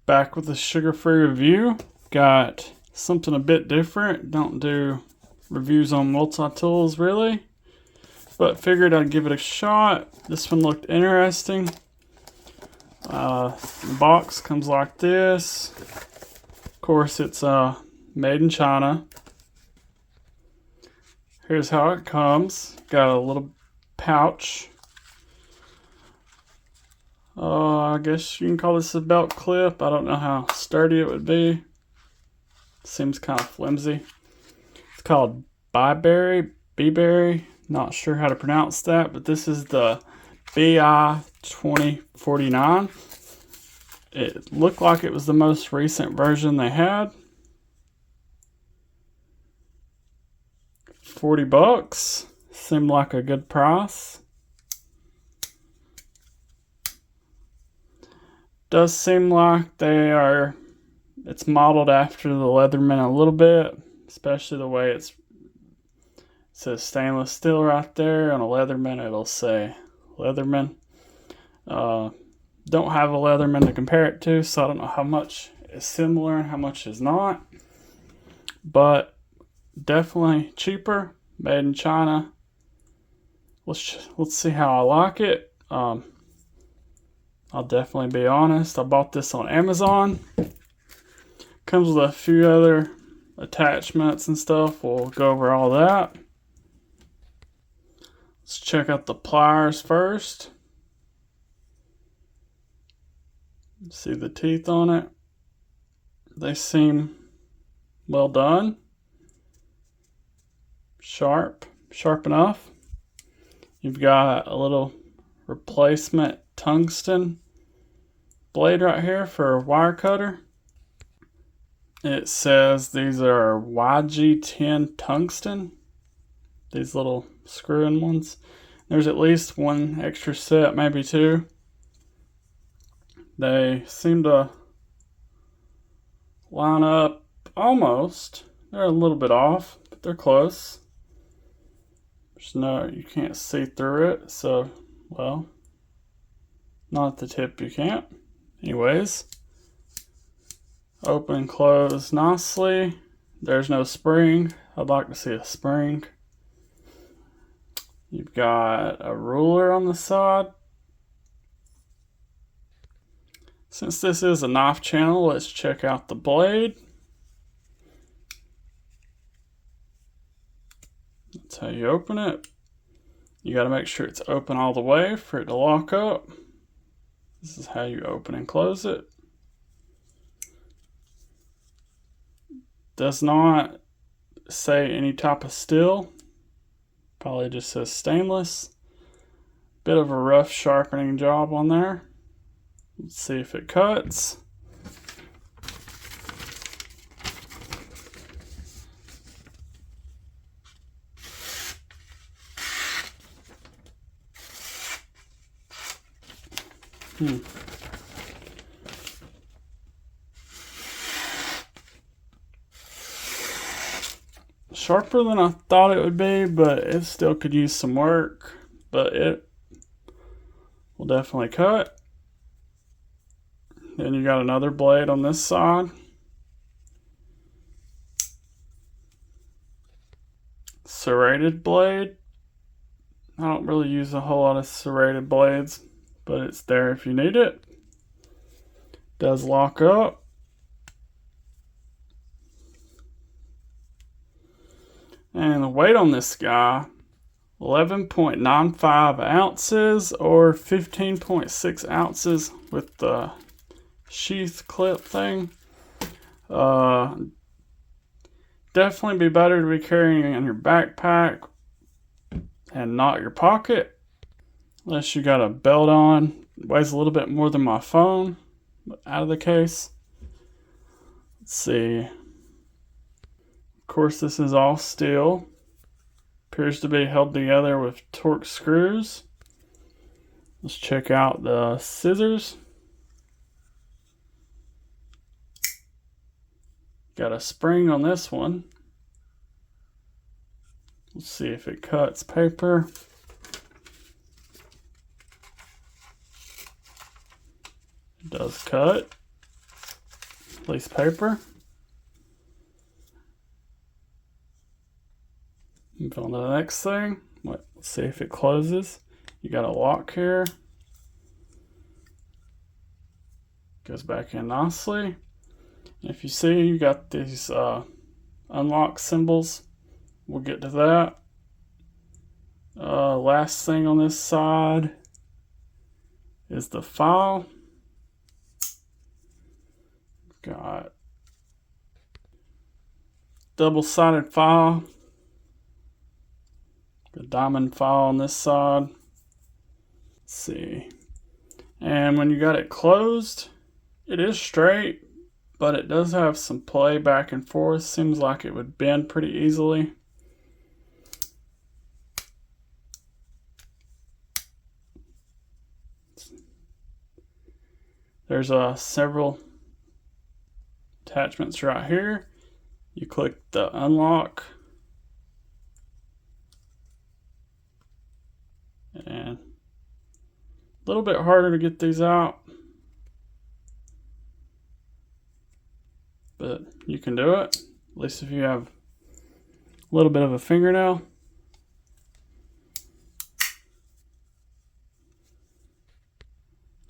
Back with a sugar-free review. Got something a bit different. Don't do reviews on multi-tools really, but figured I'd give it a shot. This one looked interesting. The box comes like this. Of course, it's made in China. Here's how it comes. Got a little pouch. I guess you can call this a belt clip. I don't know how sturdy it would be. Seems kind of flimsy. It's called Bibury. Not sure how to pronounce that, but this is the BI2049. It looked like it was the most recent version they had. $40. Seemed like a good price. Does seem like it's modeled after the Leatherman a little bit, especially the way it says stainless steel right there. On a Leatherman it'll say Leatherman. Don't have a Leatherman to compare it to, so I don't know how much is similar and how much is not, but definitely cheaper, made in China. Let's see how I like it. I'll definitely be honest. I bought this on Amazon. Comes with a few other attachments and stuff. We'll go over all that. Let's check out the pliers first. See the teeth on it. They seem well done. Sharp enough. You've got a little replacement tungsten blade right here for a wire cutter. It says these are YG10 tungsten, these little screw-in ones. There's at least one extra set, maybe two. They seem to line up almost. They're a little bit off, but they're close. You can't see through it, so, well, not at the tip you can't. Anyways, open, close nicely. There's no spring. I'd like to see a spring. You've got a ruler on the side. Since this is a knife channel, let's check out the blade. That's how you open it. You got to make sure it's open all the way for it to lock up. This is how you open and close it. Does not say any type of steel. Probably just says stainless. Bit of a rough sharpening job on there. Let's see if it cuts. Sharper than I thought it would be, but it still could use some work. But it will definitely cut. Then you got another blade on this side. Serrated blade. I don't really use a whole lot of serrated blades, but it's there if you need it. Does lock up. And the weight on this guy, 11.95 ounces or 15.6 ounces with the sheath clip thing. Definitely be better to be carrying it in your backpack and not your pocket. Unless you got a belt on. It weighs a little bit more than my phone, but out of the case. Let's see. Of course, this is all steel. Appears to be held together with Torx screws. Let's check out the scissors. Got a spring on this one. Let's see if it cuts paper. It does cut. Release paper. Move on to the next thing. Let's see if it closes. You got a lock here. Goes back in nicely. And if you see, you got these unlock symbols. We'll get to that. Last thing on this side is the file. Got double-sided file. The diamond file on this side. Let's see. And when you got it closed, it is straight, but it does have some play back and forth. Seems like it would bend pretty easily. There's several attachments right here. You click the unlock. And a little bit harder to get these out, but you can do it, at least if you have a little bit of a fingernail.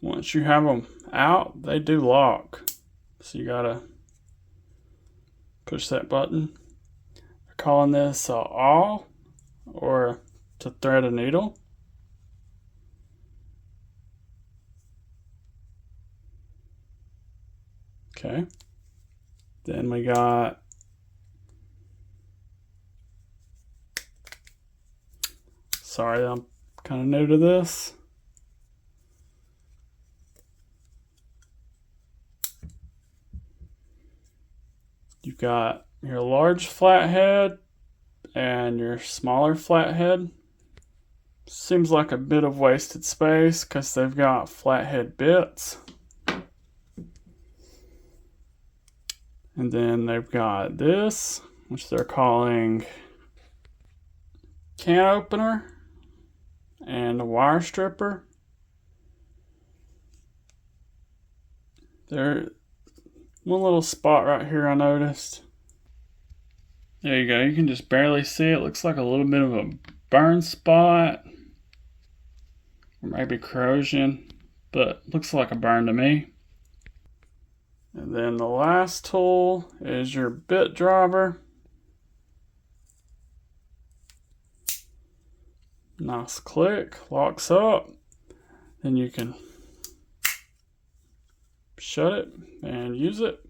Once you have them out, they do lock, so you gotta push that button. They're calling this awl, or to thread a needle. Okay, then we got sorry, I'm kind of new to this. You've got your large flathead and your smaller flathead. Seems like a bit of wasted space because they've got flathead bits. And then they've got this, which they're calling can opener and a wire stripper. There, one little spot right here I noticed. There you go, you can just barely see it. Looks like a little bit of a burn spot, or maybe corrosion, but looks like a burn to me. And then the last tool is your bit driver. Nice click, locks up. Then you can shut it and use it.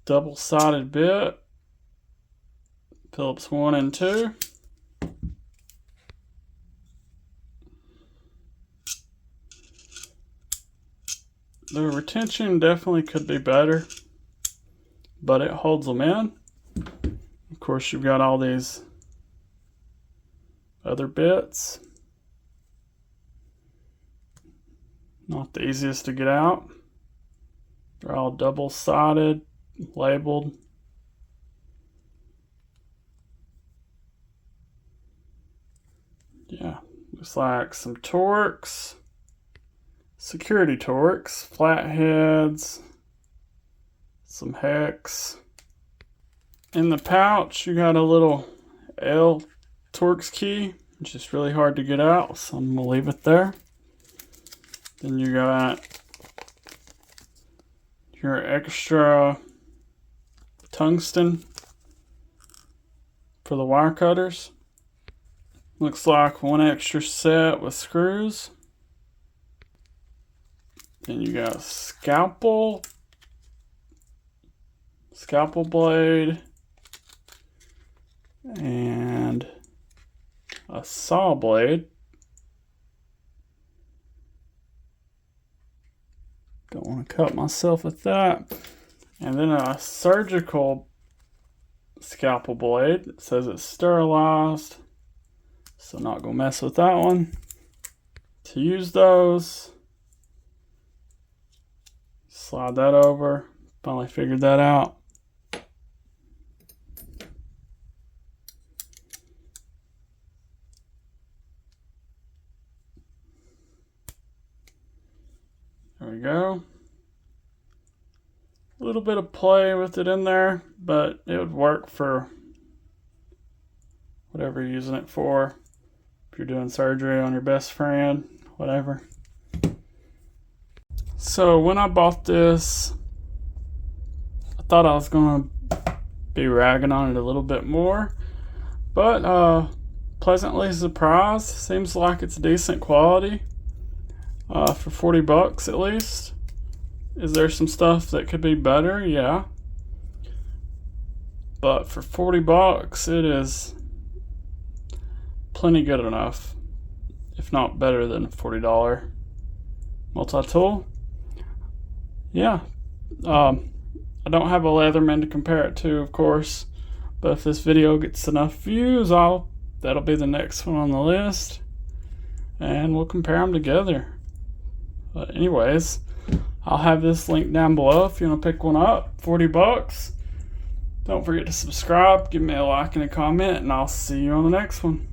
Double-sided bit, Phillips 1 and 2. The retention definitely could be better, but it holds them in. Of course, you've got all these other bits. Not the easiest to get out. They're all double-sided, labeled. Yeah, looks like some Torx. Security Torx, flatheads, some hex. In the pouch, you got a little L Torx key, which is really hard to get out, so I'm gonna leave it there. Then you got your extra tungsten for the wire cutters. Looks like one extra set with screws. Then you got a scalpel blade, and a saw blade. Don't want to cut myself with that. And then a surgical scalpel blade. It says it's sterilized, so not gonna mess with that one. To use those, slide that over. Finally figured that out. There we go. little bit of play with it in there, but it would work for whatever you're using it for. If you're doing surgery on your best friend, whatever. So when I bought this, I thought I was going to be ragging on it a little bit more, but pleasantly surprised. Seems like it's decent quality for 40 bucks at least. Is there some stuff that could be better? Yeah. But for 40 bucks, it is plenty good enough, if not better than a $40 multi-tool. Yeah. I don't have a Leatherman to compare it to, of course, but if this video gets enough views, that'll be the next one on the list, and we'll compare them together. But anyways, I'll have this link down below if you want to pick one up. 40 bucks. Don't forget to subscribe, give me a like and a comment, and I'll see you on the next one.